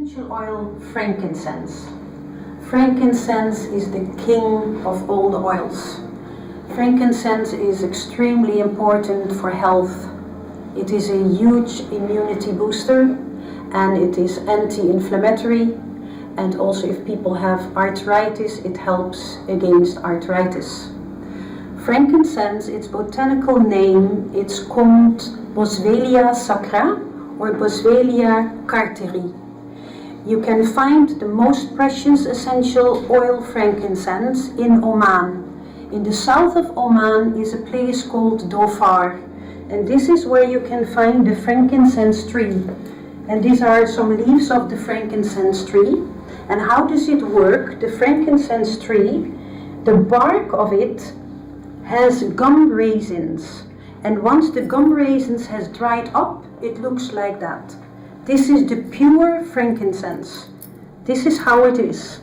essential oil, frankincense. Frankincense is the king of all the oils. Frankincense is extremely important for health. It is a huge immunity booster, and it is anti-inflammatory, and also if people have arthritis, it helps against arthritis. Frankincense, its botanical name, it's called Boswellia sacra or Boswellia carteri. You can find the most precious essential oil frankincense in Oman. In the south of Oman is a place called Dhofar, and this is where you can find the frankincense tree. And these are some leaves of the frankincense tree. And how does it work? The frankincense tree, the bark of it has gum raisins, and once the gum raisins has dried up, it looks like that. This is the pure frankincense. This is how it is.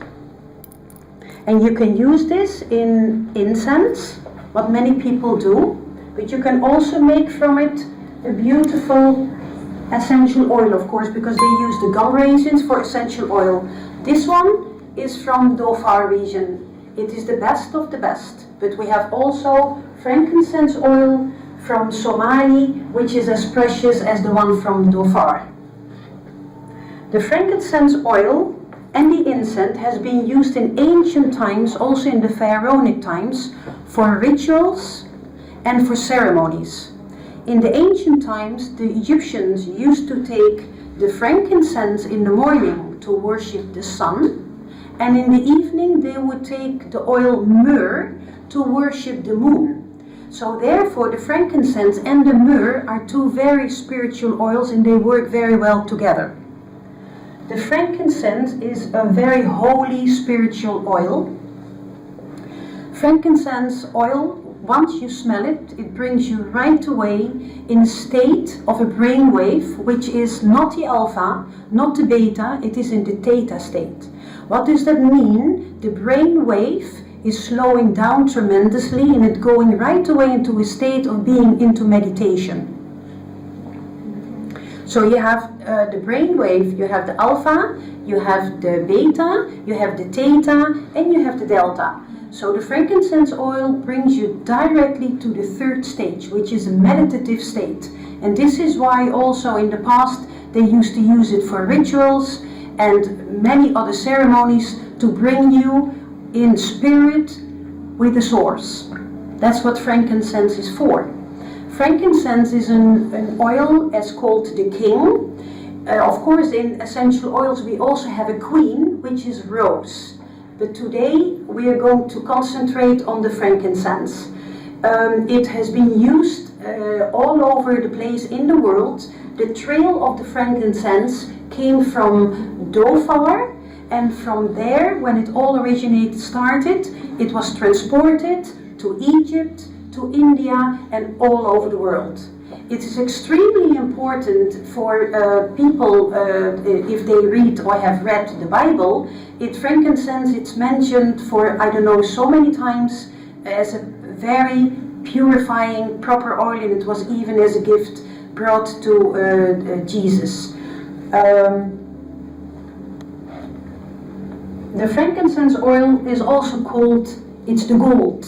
And you can use this in incense, what many people do, but you can also make from it a beautiful essential oil, of course, because they use the gum raisins for essential oil. This one is from Dhofar region. It is the best of the best, but we have also frankincense oil from Somali, which is as precious as the one from Dhofar. The frankincense oil and the incense has been used in ancient times, also in the pharaonic times, for rituals and for ceremonies. In the ancient times, the Egyptians used to take the frankincense in the morning to worship the sun, and in the evening they would take the oil myrrh to worship the moon. So therefore the frankincense and the myrrh are two very spiritual oils, and they work very well together. The frankincense is a very holy spiritual oil. Frankincense oil, once you smell it, it brings you right away in a state of a brain wave, which is not the alpha, not the beta, it is in the theta state. What does that mean? The brain wave is slowing down tremendously, and it's going right away into a state of being into meditation. So you have the brain wave, you have the alpha, you have the beta, you have the theta, and you have the delta. So the frankincense oil brings you directly to the third stage, which is a meditative state. And this is why also in the past they used to use it for rituals and many other ceremonies to bring you in spirit with the source. That's what frankincense is for. Frankincense is an oil as called the king. Of course, in essential oils we also have a queen, which is rose. But today we are going to concentrate on the frankincense. It has been used all over the place in the world. The trail of the frankincense came from Dhofar, and from there, when it all started, it was transported to Egypt, to India, and all over the world. It is extremely important for people, if they read or have read the Bible. Frankincense, it's mentioned for, I don't know, so many times as a very purifying, proper oil, and it was even as a gift brought to Jesus. The frankincense oil is also called, it's the gold.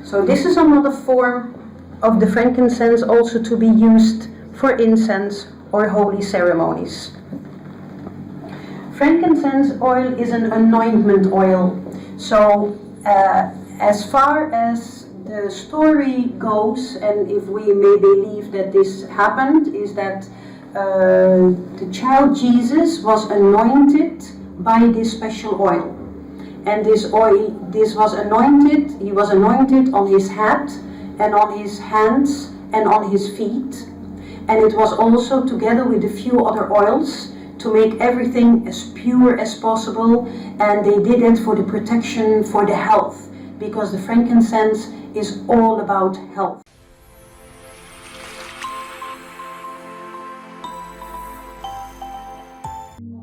So this is another form of the frankincense, also to be used for incense or holy ceremonies. Frankincense oil is an anointment oil. So as far as the story goes, and if we may believe that this happened, is that the child Jesus was anointed by this special oil. And this was anointed, he was anointed on his head and on his hands and on his feet. And it was also together with a few other oils to make everything as pure as possible. And they did it for the protection, for the health, because the frankincense is all about health.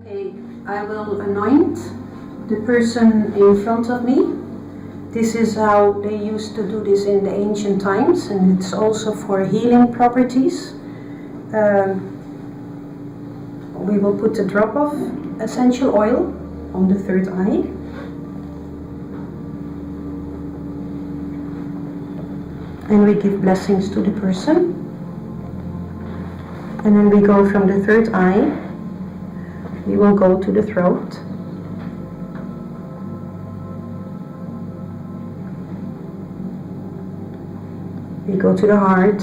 Okay, I will anoint the person in front of me. This is how they used to do this in the ancient times, and it's also for healing properties. we will put a drop of essential oil on the third eye. And we give blessings to the person. And then we go from the third eye, we will go to the throat. We go to the heart.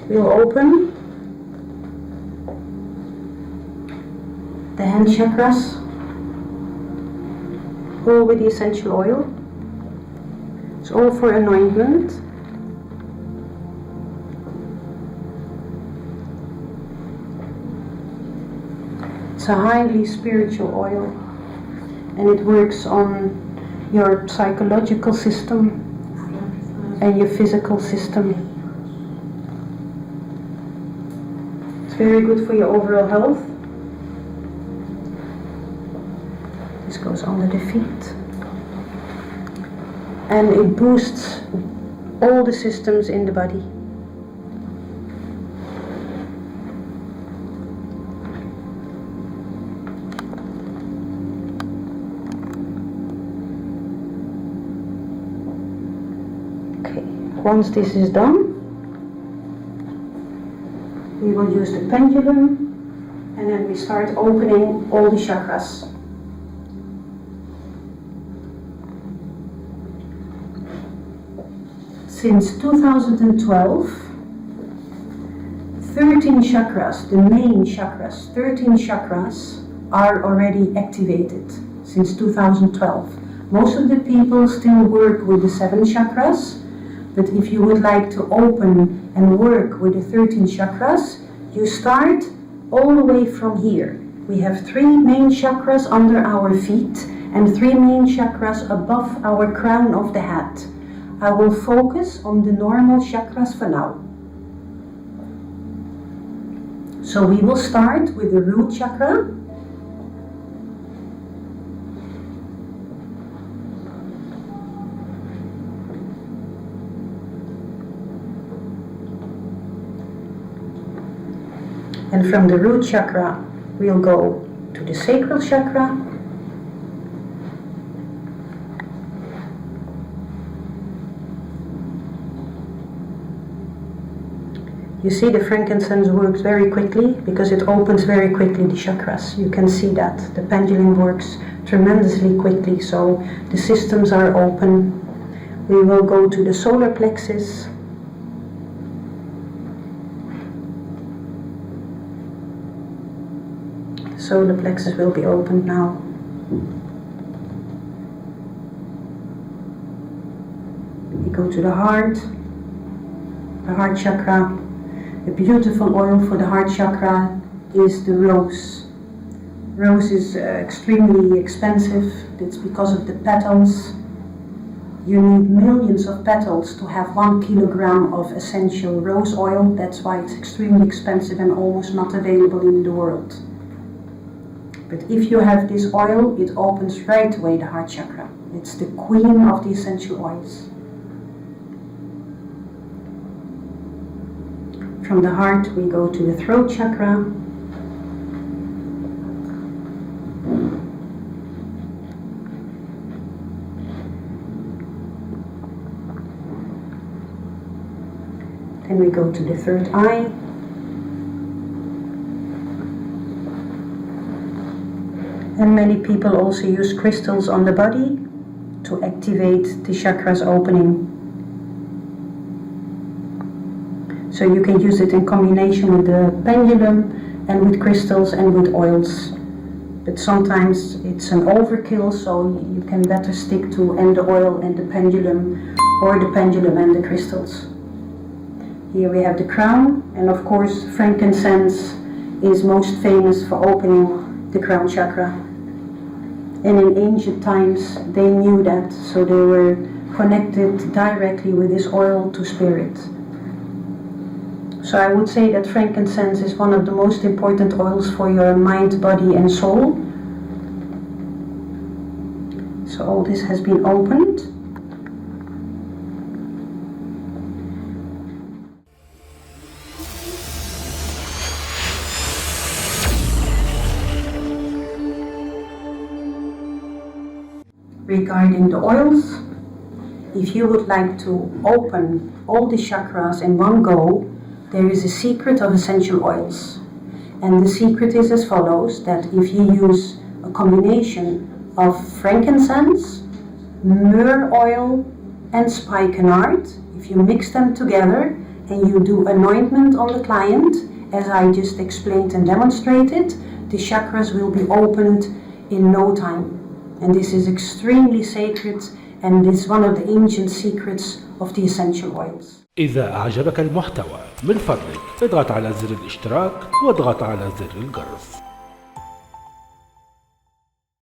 We'll open the hand chakras, all with the essential oil. It's all for anointment. It's a highly spiritual oil, and it works on your psychological system and your physical system. It's very good for your overall health. This goes under the feet. And it boosts all the systems in the body. Okay, once this is done, we will use the pendulum, and then we start opening all the chakras. Since 2012, 13 chakras, the main chakras, 13 chakras are already activated since 2012. Most of the people still work with the 7 chakras, but if you would like to open and work with the 13 chakras, you start all the way from here. We have 3 main chakras under our feet and 3 main chakras above our crown of the head. I will focus on the normal chakras for now. So we will start with the root chakra. And from the root chakra, we'll go to the sacral chakra. You see, the frankincense works very quickly because it opens very quickly the chakras. You can see that. The pendulum works tremendously quickly, so the systems are open. We will go to the solar plexus. The solar plexus will be opened now. We go to the heart chakra. A beautiful oil for the heart chakra is the rose. Rose is extremely expensive. It's because of the petals. You need millions of petals to have 1 kilogram of essential rose oil. That's why it's extremely expensive and almost not available in the world. But if you have this oil, it opens right away the heart chakra. It's the queen of the essential oils. From the heart, we go to the throat chakra. Then we go to the third eye. And many people also use crystals on the body to activate the chakras opening. So you can use it in combination with the pendulum and with crystals and with oils. But sometimes it's an overkill, so you can better stick to the oil and the pendulum, or the pendulum and the crystals. Here we have the crown, and of course frankincense is most famous for opening the crown chakra. And in ancient times they knew that, so they were connected directly with this oil to spirit. So I would say that frankincense is one of the most important oils for your mind, body and soul. So all this has been opened. regarding the oils, if you would like to open all the chakras in one go, there is a secret of essential oils. And the secret is as follows, that if you use a combination of frankincense, myrrh oil and spikenard, if you mix them together and you do anointment on the client, as I just explained and demonstrated, the chakras will be opened in no time. And this is extremely sacred and it's one of the ancient secrets of the essential oils. إذا أعجبك المحتوى من فضلك اضغط على زر الاشتراك واضغط على زر الجرس.